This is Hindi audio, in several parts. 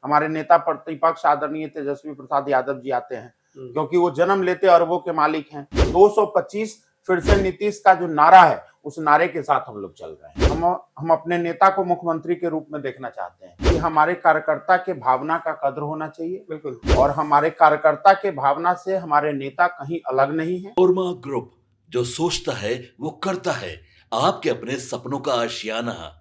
हमारे नेता प्रतिपक्ष आदरणीय तेजस्वी प्रसाद यादव जी आते हैं, क्योंकि वो जन्म लेते अरबों के मालिक हैं। 225 फिर से नीतीश का जो नारा है, उस नारे के साथ हम लोग चल रहे हैं। हम अपने नेता को मुख्यमंत्री के रूप में देखना चाहते हैं कि हमारे कार्यकर्ता के भावना का कद्र होना चाहिए, बिल्कुल, और हमारे कार्यकर्ता के भावना से हमारे नेता कहीं अलग नहीं है। ओरमा ग्रुप, जो सोचता है वो करता है। आपके अपने सपनों का आशियाना।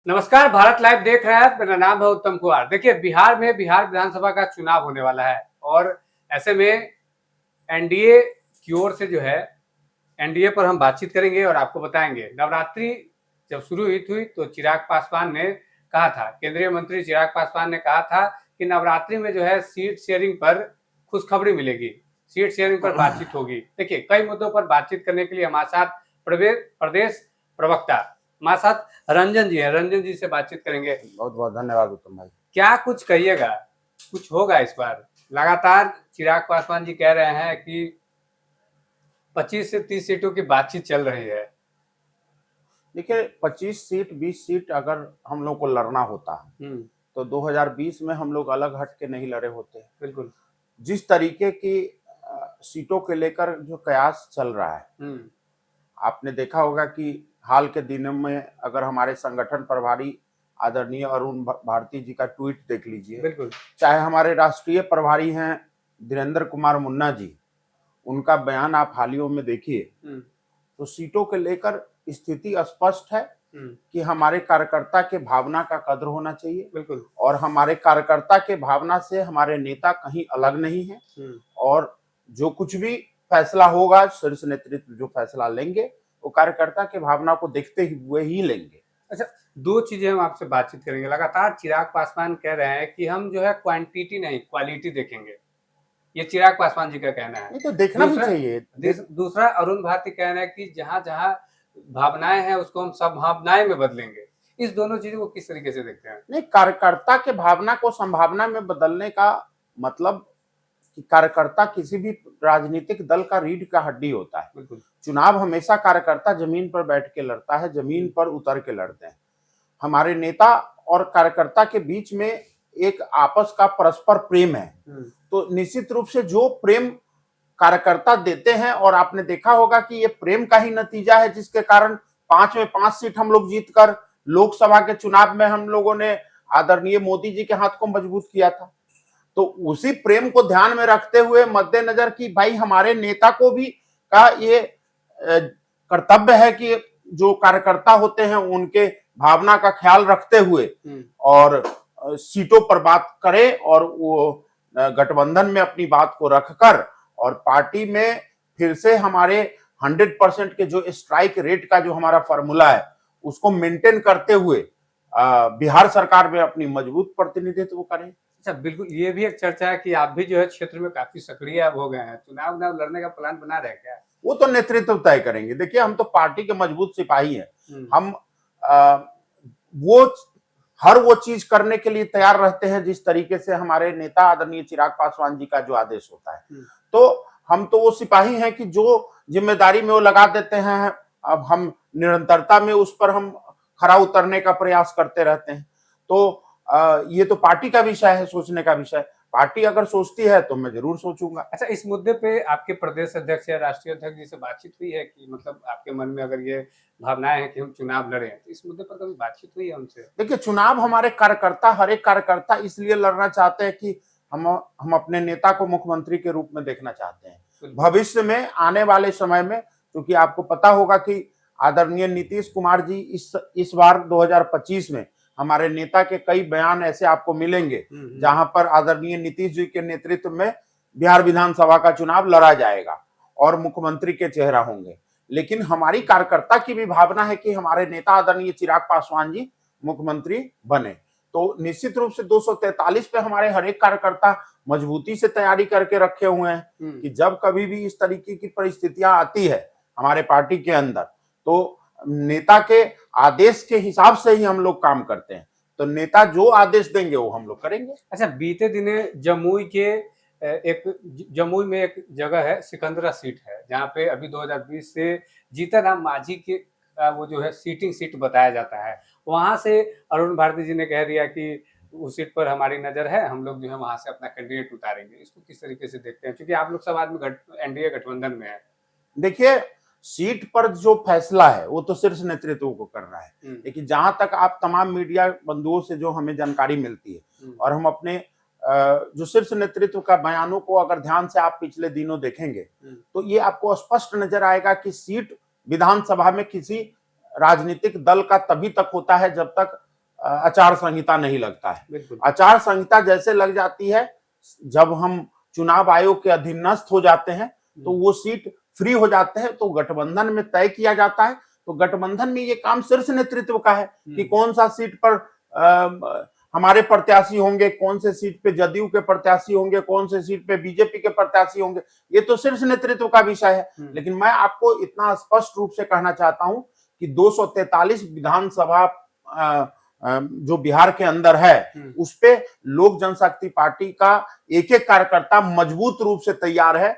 नमस्कार, भारत लाइव देख रहे हैं। मेरा नाम है उत्तम कुमार। देखिए, बिहार में बिहार विधानसभा का चुनाव होने वाला है और ऐसे में एनडीए की ओर से जो है, एनडीए पर हम बातचीत करेंगे और आपको बताएंगे। नवरात्रि जब शुरू हुई थी तो चिराग पासवान ने कहा था, केंद्रीय मंत्री चिराग पासवान ने कहा था कि नवरात्रि में जो है सीट शेयरिंग पर खुशखबरी मिलेगी, सीट शेयरिंग पर बातचीत होगी। देखिए, कई मुद्दों पर बातचीत करने के लिए हमारे साथ प्रदेश प्रवक्ता हमारे साथ रंजन जी हैं। रंजन जी से बातचीत करेंगे। बहुत बहुत धन्यवाद उत्तम भाई। क्या कुछ कहिएगा, कुछ होगा इस बार? लगातार चिराग पासवान जी कह रहे हैं कि 25 से 30 सीटों की बातचीत चल रही है। देखिए, 25 सीट 20 सीट अगर हम लोग को लड़ना होता तो 2020 में हम लोग अलग हट के नहीं लड़े होते। बिल्कुल। जिस तरीके की सीटों के लेकर जो कयास चल रहा है, आपने देखा होगा कि हाल के दिनों में अगर हमारे संगठन प्रभारी आदरणीय अरुण भारती जी का ट्वीट देख लीजिए, बिल्कुल। चाहे हमारे राष्ट्रीय प्रभारी हैं धीरेन्द्र कुमार मुन्ना जी, उनका बयान आप हालियों में देखिए, तो सीटों के लेकर स्थिति स्पष्ट है कि हमारे कार्यकर्ता के भावना का कद्र होना चाहिए। बिल्कुल। और हमारे कार्यकर्ता के भावना से हमारे नेता कहीं अलग नहीं है, और जो कुछ भी फैसला होगा, शीर्ष नेतृत्व जो फैसला लेंगे वो कार्यकर्ता के भावना को देखते हुए ही लेंगे। अच्छा, दो चीजें हम आपसे बातचीत करेंगे। लगातार चिराग पासवान कह रहे हैं कि हम जो है क्वांटिटी नहीं क्वालिटी देखेंगे, ये चिराग पासवान जी का कहना है। नहीं तो देखना भी चाहिए। दूसरा अरुण भारती कह रहे हैं कि जहां जहां भावनाएं हैं उसको हम संभावनाएं में बदलेंगे। इस दोनों चीजों को किस तरीके से देखते हैं? नहीं, कार्यकर्ता के भावना को संभावना में बदलने का मतलब कि कार्यकर्ता किसी भी राजनीतिक दल का रीढ़ का हड्डी होता है। बिल्कुल। चुनाव हमेशा कार्यकर्ता जमीन पर बैठ के लड़ता है, जमीन पर उतर के लड़ते हैं। हमारे नेता और कार्यकर्ता के बीच में एक आपस का परस्पर प्रेम है, तो निश्चित रूप से जो प्रेम कार्यकर्ता देते हैं, और आपने देखा होगा कि ये प्रेम का ही नतीजा है जिसके कारण 5 में 5 सीट हम लोग जीतकर लोकसभा के चुनाव में हम लोगों ने आदरणीय मोदी जी के हाथ को मजबूत किया था। तो उसी प्रेम को ध्यान में रखते हुए, मद्देनजर कि भाई हमारे नेता को भी का ये कर्तव्य है कि जो कार्यकर्ता होते हैं उनके भावना का ख्याल रखते हुए और सीटों पर बात करे, और वो गठबंधन में अपनी बात को रखकर और पार्टी में फिर से हमारे 100% के जो स्ट्राइक रेट का जो हमारा फॉर्मूला है उसको मेंटेन करते हुए बिहार सरकार में अपनी मजबूत प्रतिनिधित्व करें। अच्छा, बिल्कुल। ये भी एक चर्चा है कि आप भी जो है क्षेत्र में काफी सक्रिय अब हो गए हैं, चुनाव लड़ने का प्लान बना रहे हैं क्या? वो तो नेतृत्व तय करेंगे। देखिए, हम तो पार्टी के मजबूत सिपाही हैं। हम हर वो चीज करने के लिए तैयार रहते हैं जिस तरीके से हमारे नेता आदरणीय चिराग पासवान जी का जो आदेश होता है। तो हम तो वो सिपाही हैं कि जो जिम्मेदारी में वो लगा देते हैं, अब हम निरंतरता में उस पर हम खरा उतरने का प्रयास करते रहते हैं। तो ये तो पार्टी का विषय है, सोचने का विषय। पार्टी अगर सोचती है तो मैं जरूर सोचूंगा। अच्छा, इस मुद्दे पे आपके प्रदेश अध्यक्ष या राष्ट्रीय अध्यक्ष जी से बातचीत हुई है कि मतलब आपके मन में अगर ये भावनाएं हैं कि हम चुनाव लड़ें, तो इस मुद्दे पर कभी बातचीत हुई है उनसे? देखिए, चुनाव हमारे कार्यकर्ता, हर एक कार्यकर्ता इसलिए लड़ना चाहते हैं कि हम अपने नेता को मुख्यमंत्री के रूप में देखना चाहते हैं। भविष्य में आने वाले समय में, क्योंकि आपको पता होगा कि आदरणीय नीतीश कुमार जी इस बार 2025 में हमारे नेता के कई बयान ऐसे आपको मिलेंगे जहां पर आदरणीय नीतीश जी के नेतृत्व में बिहार विधानसभा का चुनाव लड़ा जाएगा और मुख्यमंत्री के चेहरा होंगे। लेकिन हमारी कार्यकर्ता की भी भावना है कि हमारे नेता आदरणीय चिराग पासवान जी मुख्यमंत्री बने। तो निश्चित रूप से 243 पे हमारे हर एक कार्यकर्ता मजबूती से तैयारी करके रखे हुए हैं कि जब कभी भी इस तरीके की परिस्थितियां आती है हमारे पार्टी के अंदर, तो नेता के आदेश के हिसाब से ही हम लोग काम करते हैं। तो नेता जो आदेश देंगे वो हम लोग करेंगे। अच्छा, बीते दिने जमुई में एक जगह है, सिकंदरा सीट है, जहाँ पे अभी 2020 से जीतन राम मांझी के वो जो है सीटिंग सीट बताया जाता है। वहां से अरुण भारती जी ने कह दिया कि उस सीट पर हमारी नजर है, हम लोग जो है वहां से अपना कैंडिडेट उतारेंगे। इसको किस तरीके से देखते हैं, क्योंकि आप लोग सब आदमी एनडीए गठबंधन में है। देखिए, सीट पर जो फैसला है वो तो शीर्ष नेतृत्व को करना है, लेकिन जहां तक आप तमाम मीडिया बंधुओं से जो हमें जानकारी मिलती है और हम अपने जो शीर्ष नेतृत्व का बयानों को अगर ध्यान से आप पिछले दिनों देखेंगे तो ये आपको स्पष्ट नजर आएगा कि सीट विधानसभा में किसी राजनीतिक दल का तभी तक होता है जब तक आचार संहिता नहीं लगता है। आचार संहिता जैसे लग जाती है, जब हम चुनाव आयोग के अधीनस्थ हो जाते हैं तो वो सीट फ्री हो जाते हैं, तो गठबंधन में तय किया जाता है। तो गठबंधन में ये काम शीर्ष नेतृत्व का है कि कौन सा सीट पर हमारे प्रत्याशी होंगे, कौन से सीट पे जदयू के प्रत्याशी होंगे, कौन से सीट पे बीजेपी के प्रत्याशी होंगे, ये तो शीर्ष नेतृत्व का विषय है। लेकिन मैं आपको इतना स्पष्ट रूप से कहना चाहता हूं कि 243 विधानसभा जो बिहार के अंदर है उस पे लोक जनशक्ति पार्टी का एक एक कार्यकर्ता मजबूत रूप से तैयार है।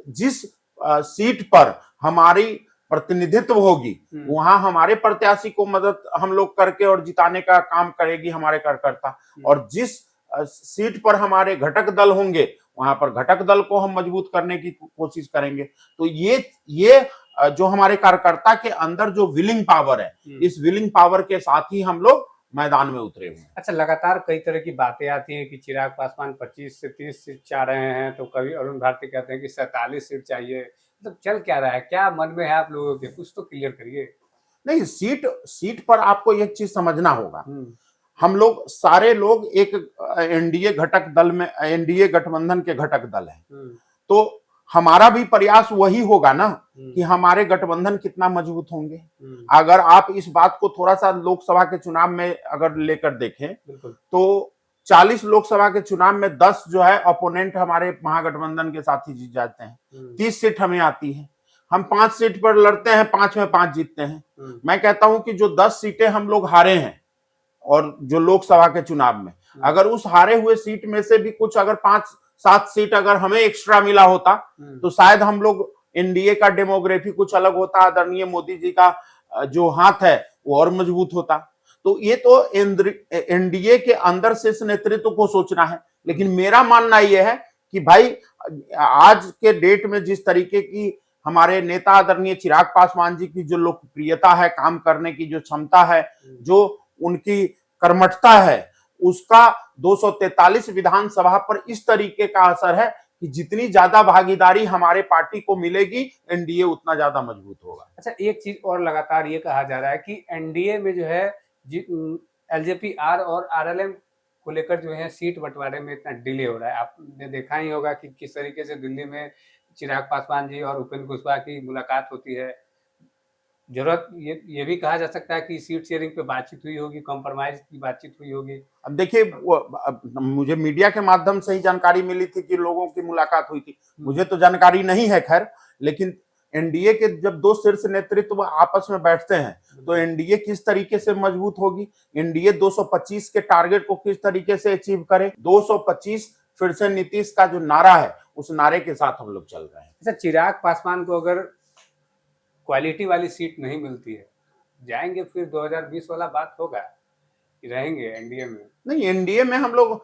जिस सीट पर हमारी प्रतिनिधित्व होगी वहां हमारे प्रत्याशी को मदद हम लोग करके और जिताने का काम करेगी हमारे कार्यकर्ता, और जिस सीट पर हमारे घटक दल होंगे वहां पर घटक दल को हम मजबूत करने की कोशिश करेंगे। तो ये जो हमारे कार्यकर्ता के अंदर जो विलिंग पावर है, इस विलिंग पावर के साथ ही हम लोग मैदान में उतरे हुए हैं। अच्छा, लगातार कई तरह की बातें आती हैं कि चिराग पासवान 25 से 30 सीट चाह रहे हैं, तो कभी अरुण भारती कहते हैं कि 47 सीट चाहिए। मतलब चल क्या रहा है, क्या मन में है आप लोगों के, कुछ तो क्लियर करिए। नहीं, सीट पर आपको एक चीज समझना होगा, हम लोग सारे लोग एक एनडीए घटक दल में, एनडीए गठबंधन के घटक दल हैं, तो हमारा भी प्रयास वही होगा ना कि हमारे गठबंधन कितना मजबूत होंगे। अगर आप इस बात को थोड़ा सा लोकसभा के चुनाव में अगर लेकर देखें तो 40 लोकसभा के चुनाव में 10 जो है अपोनेंट हमारे महागठबंधन के साथ ही जीत जाते हैं, 30 सीट हमें आती है, हम 5 सीट पर लड़ते हैं, 5 में 5 जीतते हैं। मैं कहता हूं कि जो 10 सीटें हम लोग हारे हैं और जो लोकसभा के चुनाव में, अगर उस हारे हुए सीट में से भी कुछ अगर 5-7 सीट अगर हमें एक्स्ट्रा मिला होता तो शायद हम लोग एनडीए का डेमोग्राफी कुछ अलग होता, आदरणीय मोदी जी का जो हाथ है वो और मजबूत होता। तो ये तो एनडीए के अंदर शीर्ष नेतृत्व को सोचना है, लेकिन मेरा मानना यह है कि भाई आज के डेट में जिस तरीके की हमारे नेता आदरणीय चिराग पासवान जी की जो लोकप्रियता है, काम करने की जो क्षमता है, जो उनकी कर्मठता है, उसका 243 विधानसभा पर इस तरीके का असर है कि जितनी ज्यादा भागीदारी हमारे पार्टी को मिलेगी एनडीए उतना ज्यादा मजबूत होगा। अच्छा, एक चीज और लगातार ये कहा जा रहा है कि एनडीए में जो है एलजेपी आर और आरएलएम को लेकर जो है सीट बंटवारे में इतना डिले हो रहा है। आपने देखा ही होगा कि किस तरीके से दिल्ली में चिराग पासवान जी और उपेंद्र कुशवाहा की मुलाकात होती है। जरूरत ये भी कहा जा सकता है कि सीट शेयरिंग पे बातचीत हुई होगी, कॉम्प्रोमाइज की बातचीत हुई होगी। अब देखिए, मुझे मीडिया के माध्यम से ही जानकारी मिली थी कि लोगों की मुलाकात हुई थी, मुझे तो जानकारी नहीं है खैर, लेकिन एनडीए के जब दो शीर्ष नेतृत्व आपस में बैठते हैं तो एनडीए किस तरीके से मजबूत होगी, एनडीए 225 के टारगेट को किस तरीके से अचीव करे, 225 फिर से नीतीश का जो नारा है उस नारे के साथ हम लोग चल रहे हैं। अच्छा, चिराग पासवान को अगर क्वालिटी वाली सीट नहीं मिलती है, जाएंगे फिर 2020 वाला बात होगा कि रहेंगे एनडीए में? नहीं, एनडीए में हम लोग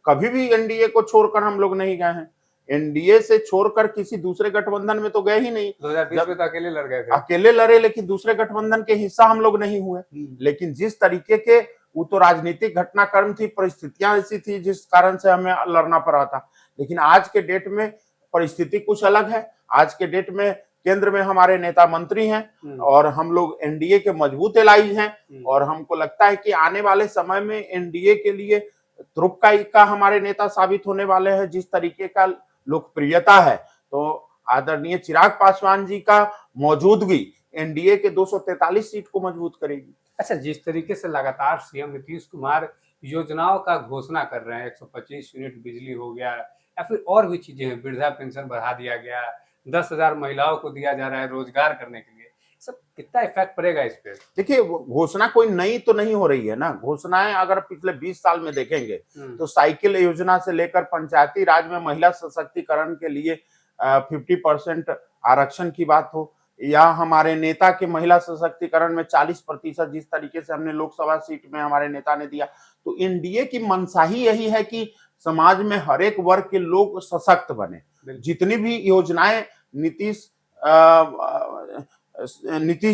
कभी भी एनडीए को छोड़कर हम लोग नहीं गए हैं, एनडीए से छोड़कर किसी दूसरे गठबंधन में तो गए ही नहीं। 2020 में तो अकेले लड़ गए थे। अकेले लड़े, लेकिन दूसरे गठबंधन के हिस्सा हम लोग नहीं हुए। लेकिन जिस तरीके के वो तो राजनीतिक घटनाक्रम थी, परिस्थितियां ऐसी थी जिस कारण से हमें लड़ना पड़ा था। लेकिन आज के डेट में परिस्थिति कुछ अलग है। आज के डेट में केंद्र में हमारे नेता मंत्री हैं और हम लोग एनडीए के मजबूत एलाइज हैं, और हमको लगता है कि आने वाले समय में एनडीए के लिए ध्रुव का हमारे नेता साबित होने वाले हैं। जिस तरीके का लोकप्रियता है, तो आदरणीय चिराग पासवान जी का मौजूदगी एनडीए के 243 सीट को मजबूत करेगी। अच्छा, जिस तरीके से लगातार सीएम नीतीश कुमार योजनाओं का घोषणा कर रहे हैं, 125 यूनिट बिजली हो गया या फिर और भी चीजें हैं, वृद्धा पेंशन बढ़ा दिया गया, 10,000 महिलाओं को दिया जा रहा है रोजगार करने के लिए, सब कितना इफेक्ट पड़ेगा इस पे? देखिए, घोषणा कोई नई तो नहीं हो रही है ना। घोषणाएं अगर पिछले 20 साल में देखेंगे तो साइकिल योजना से लेकर पंचायती राज में महिला सशक्तिकरण के लिए 50% आरक्षण की बात हो, या हमारे नेता के महिला सशक्तिकरण में 40% जिस तरीके से हमने लोकसभा सीट में हमारे नेता ने दिया, तो एनडीए की मंशा ही यही है कि समाज में हर एक वर्ग के लोग सशक्त बने। जितनी भी योजनाएं नीतीश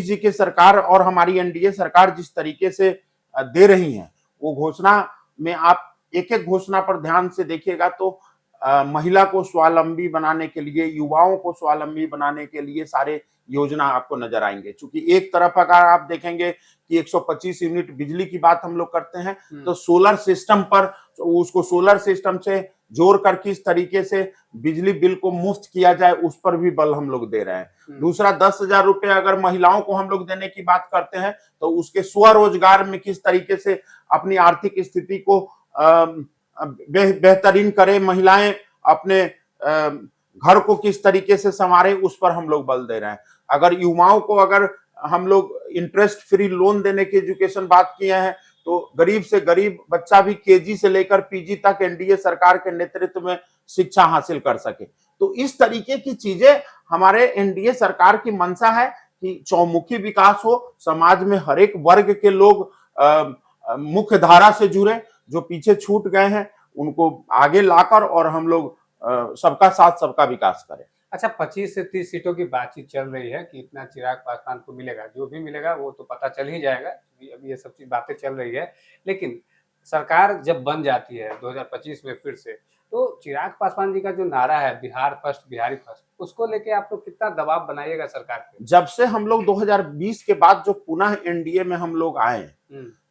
जी की सरकार और हमारी एनडीए सरकार जिस तरीके से दे रही हैं, वो घोषणा में आप एक एक घोषणा पर ध्यान से देखिएगा तो महिला को स्वावलंबी बनाने के लिए, युवाओं को स्वावलंबी बनाने के लिए सारे योजना आपको नजर आएंगे। क्योंकि एक तरफ अगर आप देखेंगे कि 125 यूनिट बिजली की बात हम लोग करते हैं, तो सोलर सिस्टम पर उसको सोलर सिस्टम से जोड़ कर किस तरीके से बिजली बिल को मुफ्त किया जाए, उस पर भी बल हम लोग दे रहे हैं। दूसरा, 10,000 रुपए अगर महिलाओं को हम लोग देने की बात करते हैं, तो उसके स्वरोजगार में किस तरीके से अपनी आर्थिक स्थिति को बेहतरीन करे, महिलाएं अपने घर को किस तरीके से संवारे, उस पर हम लोग बल दे रहे हैं। अगर युवाओं को अगर हम लोग इंटरेस्ट फ्री लोन देने की एजुकेशन बात किए हैं, तो गरीब से गरीब बच्चा भी केजी से लेकर पीजी तक एनडीए सरकार के नेतृत्व में शिक्षा हासिल कर सके। तो इस तरीके की चीजें हमारे एनडीए सरकार की मंशा है कि चौमुखी विकास हो, समाज में हर एक वर्ग के लोग मुख्य धारा से जुड़े, जो पीछे छूट गए हैं उनको आगे लाकर और हम लोग सबका साथ सबका विकास करें। अच्छा, 25 से 30 सीटों की बातचीत चल रही है कि इतना चिराग पासवान को मिलेगा, जो भी मिलेगा वो तो पता चल ही जाएगा, अभी ये सब चीज बातें चल रही है। लेकिन सरकार जब बन जाती है 2025 में फिर से, तो चिराग पासवान जी का जो नारा है बिहार फर्स्ट बिहारी फर्स्ट, उसको लेके आप लोग कितना दबाव बनाइएगा सरकार पे? जब से हम लोग 2020 के बाद जो पुनः एनडीए में हम लोग आए,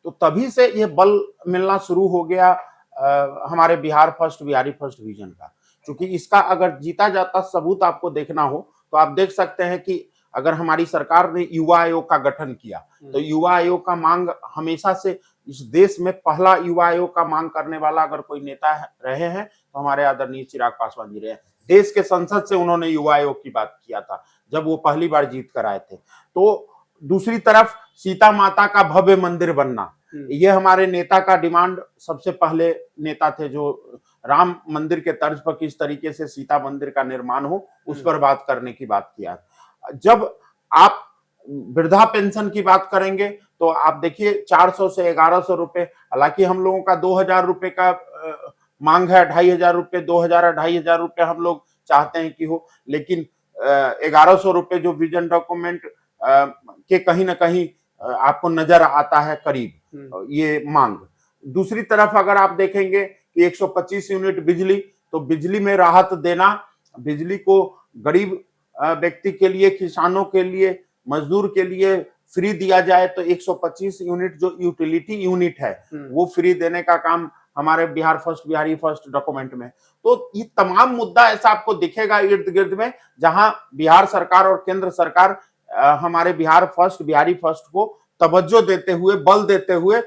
तो तभी से ये बल मिलना शुरू हो गया हमारे Bihar first Bihari first vision का। क्योंकि इसका अगर जीता जाता सबूत आपको देखना हो, तो आप देख सकते हैं कि अगर हमारी सरकार ने युवा आयोग का गठन किया, तो युवा आयोग का मांग हमेशा से इस देश में पहला युवा आयोग का मांग करने वाला अगर कोई नेता रहे हैं, तो हमारे आदरणीय चिराग पासवान जी रहे हैं। देश के संसद से उन्होंने युवा आयोग की बात किया था जब वो पहली बार जीत कर आए थे। तो दूसरी तरफ सीता माता का भव्य मंदिर बनना, ये हमारे नेता का डिमांड, सबसे पहले नेता थे जो राम मंदिर के तर्ज पर किस तरीके से सीता मंदिर का निर्माण हो, उस पर बात करने की बात किया। जब आप वृद्धा पेंशन की बात करेंगे, तो आप देखिए 400 से 1100 रुपए, हालांकि हम लोगों का 2000 रुपए का मांग है, 2500 रुपए, 2000 2500 रुपए हम लोग चाहते हैं कि हो, लेकिन 1100 रुपए जो विजन डॉक्यूमेंट के कहीं ना कहीं आपको नजर आता है करीब ये मांग। दूसरी तरफ अगर आप देखेंगे कि 125 यूनिट बिजली, तो बिजली में राहत देना, बिजली को गरीब व्यक्ति के लिए, किसानों के लिए, मजदूर के लिए फ्री दिया जाए, तो 125 यूनिट जो यूटिलिटी यूनिट है वो फ्री देने का काम हमारे Bihar first Bihari first document में। तो ये तमाम मुद्दा ऐसा आपको दिखेगा इर्द गिर्द में, जहां बिहार सरकार और केंद्र सरकार हमारे बिहार फर्स्ट बिहारी फर्स्ट को तवज्जो देते हुए, बल देते हुए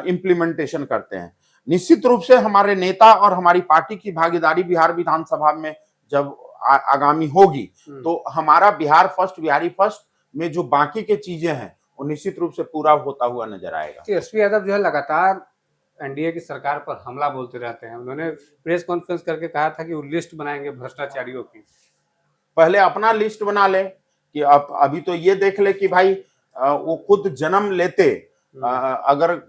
इम्प्लीमेंटेशन करते हैं। निश्चित रूप से हमारे नेता और हमारी पार्टी की भागीदारी बिहार विधानसभा में जब आगामी होगी, तो हमारा बिहार फर्स्ट बिहारी फर्स्ट में जो बाकी के चीजें हैं वो निश्चित रूप से पूरा होता हुआ नजर आएगा। तेजस्वी यादव जो है लगातार एनडीए की सरकार पर हमला बोलते रहते हैं। उन्होंने प्रेस कॉन्फ्रेंस करके कहा था कि वो लिस्ट बनाएंगे भ्रष्टाचारियों की। पहले अपना लिस्ट बना ले कि अभी तो ये देख ले कि भाई वो खुद जन्म लेते, अगर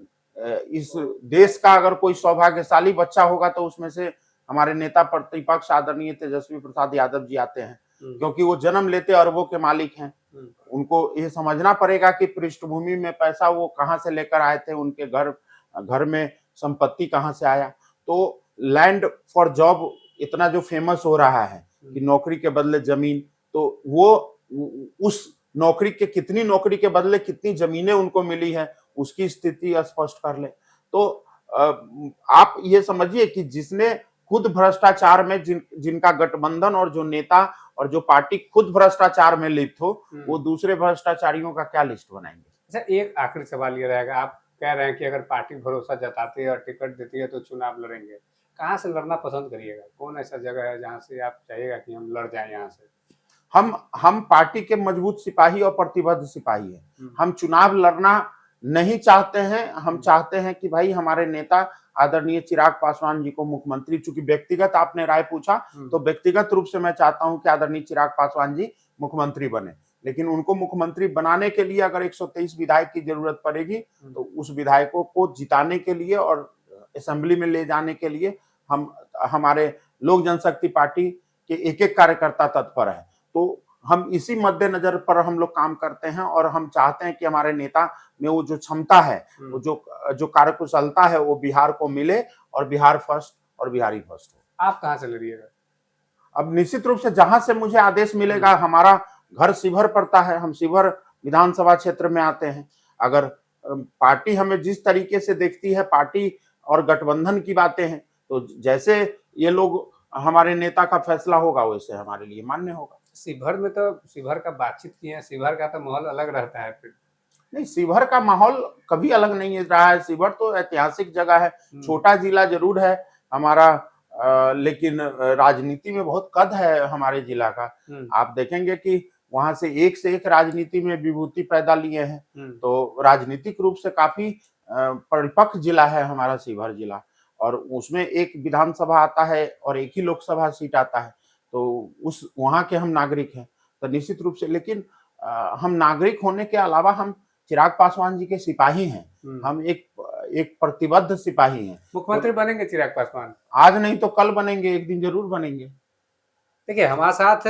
इस देश का अगर कोई सौभाग्यशाली बच्चा होगा, तो उसमें से हमारे नेता प्रतिपक्ष आदरणीय तेजस्वी प्रसाद यादव जी आते हैं, क्योंकि वो जन्म लेते अरबों के मालिक हैं। उनको ये समझना पड़ेगा कि पृष्ठभूमि में पैसा वो कहां से लेकर आए थे, उनके घर में संपत्ति कहां से आया। तो लैंड फॉर जॉब इतना जो फेमस हो रहा है कि नौकरी के बदले जमीन, तो वो उस नौकरी के कितनी नौकरी के बदले कितनी जमीनें उनको मिली है, उसकी स्थिति स्पष्ट कर ले। तो आप ये समझिए कि जिसने खुद भ्रष्टाचार में जिनका गठबंधन और जो नेता और जो पार्टी खुद भ्रष्टाचार में लिप्त हो, वो दूसरे भ्रष्टाचारियों का क्या लिस्ट बनाएंगे। अच्छा, एक आखिरी सवाल ये रहेगा, आप कह रहे हैं कि अगर पार्टी भरोसा जताती है और टिकट देती है तो चुनाव लड़ेंगे, कहाँ से लड़ना पसंद करिएगा? कौन ऐसा जगह है जहाँ से आप चाहिएगा कि हम लड़ जाए? यहाँ से हम पार्टी के मजबूत सिपाही और प्रतिबद्ध सिपाही हैं। हम चुनाव लड़ना नहीं चाहते हैं। हम चाहते हैं कि भाई हमारे नेता आदरणीय चिराग पासवान जी को मुख्यमंत्री, चूंकि व्यक्तिगत आपने राय पूछा, तो व्यक्तिगत रूप से मैं चाहता हूं कि आदरणीय चिराग पासवान जी मुख्यमंत्री बने। लेकिन उनको मुख्यमंत्री बनाने के लिए अगर 123 विधायक की जरूरत पड़ेगी तो उस विधायकों को जिताने के लिए और असेंबली में ले जाने के लिए हमारे लोक जनशक्ति पार्टी के एक एक कार्यकर्ता तत्पर है। तो हम इसी मद्देनजर पर हम लोग काम करते हैं और हम चाहते हैं कि हमारे नेता में वो जो क्षमता है, वो जो कार्यकुशलता है वो बिहार को मिले और बिहार फर्स्ट और बिहारी फर्स्ट हो। आप कहाँ से लड़िएगा? अब निश्चित रूप से जहां से मुझे आदेश मिलेगा, हमारा घर शिवहर पड़ता है, हम शिवहर विधानसभा क्षेत्र में आते हैं। अगर पार्टी हमें जिस तरीके से देखती है, पार्टी और गठबंधन की बातें हैं, तो जैसे ये लोग हमारे नेता का फैसला होगा वैसे हमारे लिए मान्य होगा। शिवहर में तो शिवहर का बातचीत किए हैं, शिवहर का तो माहौल अलग रहता है। फिर नहीं, शिवहर का माहौल कभी अलग नहीं रहा है। शिवहर तो ऐतिहासिक जगह है, छोटा जिला जरूर है हमारा, लेकिन राजनीति में बहुत कद है हमारे जिला का। आप देखेंगे कि वहां से एक राजनीति में विभूति पैदा लिए हैं, तो राजनीतिक रूप से काफी परिपक्व जिला है हमारा शिवहर जिला। और उसमें एक विधानसभा आता है और एक ही लोकसभा सीट आता है, तो उस वहां के हम नागरिक हैं। तो निश्चित रूप से, लेकिन हम नागरिक होने के अलावा हम चिराग पासवान जी के सिपाही हैं। हम एक प्रतिबद्ध सिपाही हैं। मुख्यमंत्री बनेंगे चिराग पासवान? आज नहीं तो कल बनेंगे, एक दिन जरूर बनेंगे। देखिए, हमारे साथ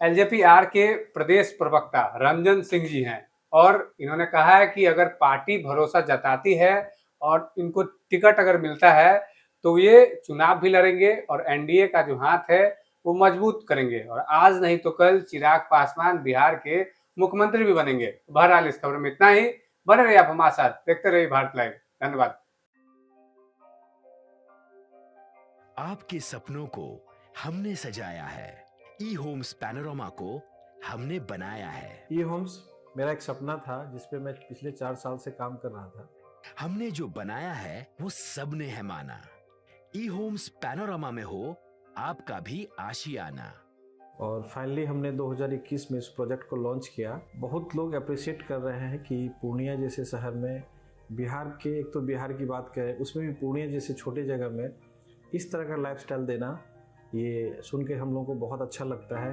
एलजेपी-आर के प्रदेश प्रवक्ता रंजन सिंह जी हैं और इन्होंने कहा है कि अगर पार्टी भरोसा जताती है और इनको टिकट अगर मिलता है तो ये चुनाव भी लड़ेंगे और एनडीए का जो हाथ है वो मजबूत करेंगे और आज नहीं तो कल चिराग पासवान बिहार के मुख्यमंत्री भी बनेंगे। बहरहाल इस खबर में इतना ही। बने रहिए आप हमारे साथ, देखते रहिए भारत लाइव। धन्यवाद। आपके सपनों को हमने सजाया है, ई होम्स पैनोरमा को हमने बनाया है। ई होम्स मेरा एक सपना था जिसपे मैं पिछले 4 साल से काम कर रहा था। हमने जो बनाया है वो सबने है माना। ई होम्स पैनोरमा में हो आपका भी आशियाना। और फाइनली हमने 2021 में इस प्रोजेक्ट को लॉन्च किया। बहुत लोग अप्रिशिएट कर रहे हैं कि पूर्णिया जैसे शहर में, बिहार के, एक तो बिहार की बात करें उसमें भी पूर्णिया जैसे छोटे जगह में इस तरह का लाइफस्टाइल देना, ये सुन के हम लोगों को बहुत अच्छा लगता है।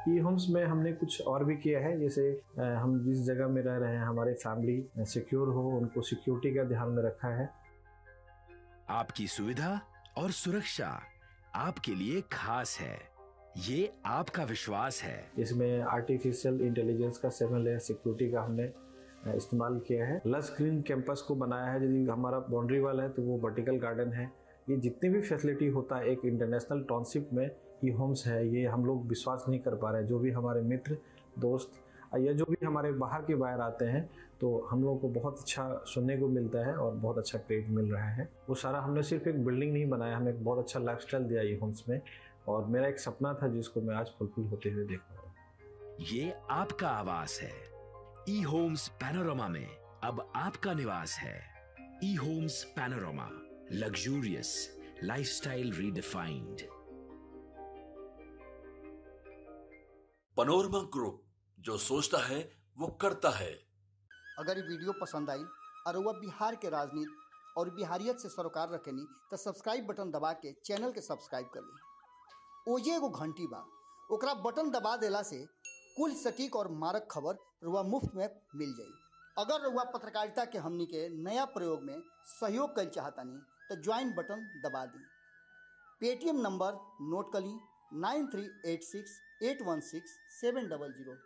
ई होम्स में हमने कुछ और भी किया है, जैसे हम जिस जगह में रह रहे हैं हमारे फैमिली सिक्योर हो, उनको सिक्योरिटी का ध्यान में रखा है। आपकी सुविधा और सुरक्षा आपके लिए खास है, ये आपका विश्वास है। इसमें आर्टिफिशियल इंटेलिजेंस का 7 लेयर सिक्योरिटी का हमने इस्तेमाल किया है। लस ग्रीन कैंपस को बनाया है। यदि हमारा बाउंड्री वाल है तो वो वर्टिकल गार्डन है। ये जितनी भी फैसिलिटी होता है एक इंटरनेशनल टाउनशिप में ई होम्स है, ये हम लोग विश्वास नहीं कर पा रहे हैं। जो भी हमारे मित्र दोस्त या जो भी हमारे बाहर के बाहर आते हैं तो हम लोगों को बहुत अच्छा सुनने को मिलता है और बहुत अच्छा क्रेडिट मिल रहा है। वो सारा हमने सिर्फ एक बिल्डिंग नहीं बनाया, हमें एक बहुत अच्छा लाइफस्टाइल दिया ई होम्स में, और मेरा एक सपना था जिसको मैं आज फुलफिल होते हुए देख रहा हूँ। ये आपका आवास है। ई होम्स पैनोरमा में अब आपका निवास है। E homes Panorama, luxurious lifestyle redefined. Panorama group, जो सोचता है वो करता है। अगर ये वीडियो पसंद आई और वह बिहार के राजनीति और बिहारियत से सरोकार रखेनी तो सब्सक्राइब बटन दबा के चैनल के सब्सक्राइब कर ली। ओजे एगो घंटी बा, ओकरा बटन दबा देला से कुल सटीक और मारक खबर रुआ मुफ्त में मिल जाई। अगर रुआ पत्रकारिता के हमनी के नया प्रयोग में सहयोग कर चाहतानी तो ज्वाइन बटन दबा दी। पेटीएम नंबर नोट कर ली 9386 816 700।